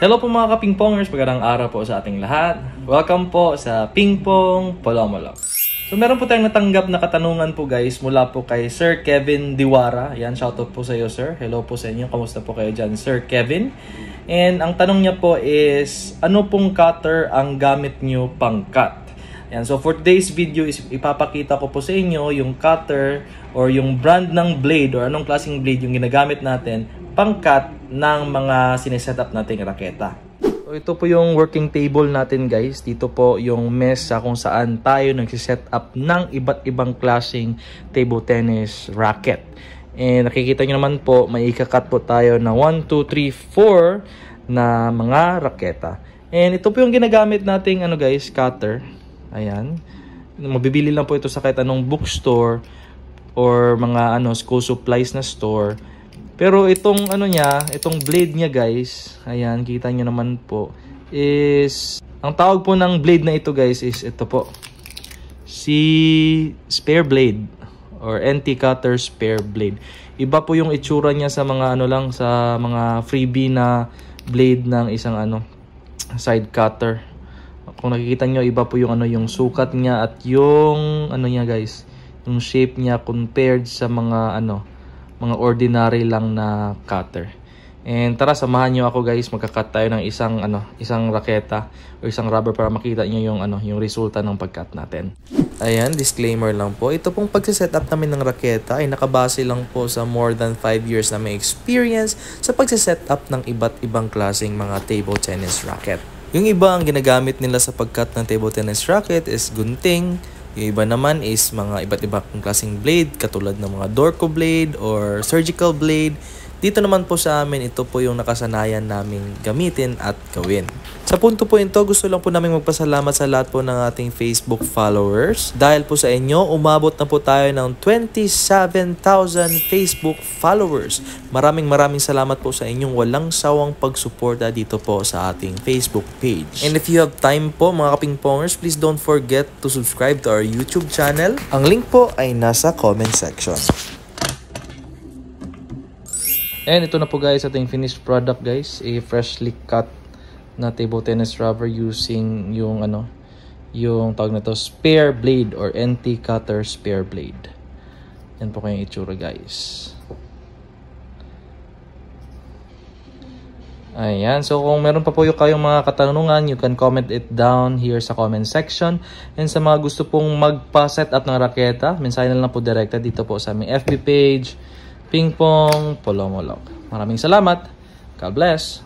Hello po mga kapingpongers, magandang araw po sa ating lahat. Welcome po sa Pingpong Polomolog. So meron po tayong natanggap na katanungan po guys mula po kay Sir Kevin Diwara. Yan, shoutout po sa iyo sir. Hello po sa inyo. Kamusta po kayo dyan Sir Kevin? And ang tanong niya po is, ano pong cutter ang gamit nyo pang cut? Yan, so for today's video is ipapakita ko po sa inyo yung cutter or yung brand ng blade or anong klaseng blade yung ginagamit natin pang-cut ng mga sinesetup nating raketa. So ito po yung working table natin guys. Dito po yung mesa kung saan tayo nagsiset-up ng iba't ibang klaseng table tennis racket. And nakikita nyo naman po, may ika-cut po tayo na 1, 2, 3, 4 na mga raketa. And ito po yung ginagamit nating ano guys, cutter. Ayan. Mabibili lang po ito sa kahit anong bookstore or mga school supplies na store. Pero itong itong blade niya guys, ayan, kita nyo naman po, is, ang tawag po ng blade na ito guys is ito po, si spare blade or NT cutter spare blade. Iba po yung itsura niya sa mga sa mga freebie na blade ng isang side cutter. Kung nakikita nyo, iba po yung yung sukat niya at yung niya guys, yung shape niya compared sa mga mga ordinary lang na cutter. And tara, samahan nyo ako guys, magka-cut tayo ng isang raketa o isang rubber para makita nyo yung resulta ng pag-cut natin. Ayan, disclaimer lang po. Ito pong pagsiset-up namin ng raketa ay nakabase lang po sa more than 5 years na may experience sa pagsiset-up ng iba't ibang klaseng mga table tennis racket. Yung iba ang ginagamit nila sa pag-cut ng table tennis racket is gunting. Yung iba naman is mga iba't ibang klaseng blade katulad ng mga Dorco blade or surgical blade. Dito naman po sa amin, ito po yung nakasanayan naming gamitin at gawin. Sa punto po ito, gusto lang po namin magpasalamat sa lahat po ng ating Facebook followers. Dahil po sa inyo, umabot na po tayo ng 27,000 Facebook followers. Maraming salamat po sa inyong walang sawang pagsuporta dito po sa ating Facebook page. And if you have time po mga kapingpongers, please don't forget to subscribe to our YouTube channel. Ang link po ay nasa comment section. And ito na po guys ating finished product guys, a freshly cut na table tennis rubber using yung yung tawag na to spare blade or NT cutter spare blade. Yan po kayong itsura guys. Ayan, so kung meron pa po kayong mga katanungan, you can comment it down here sa comment section. And sa mga gusto pong magpa-set up ng raketa, mensahe na lang po direkta dito po sa aming FB page, Pingpong Polomolog. Maraming salamat. God bless.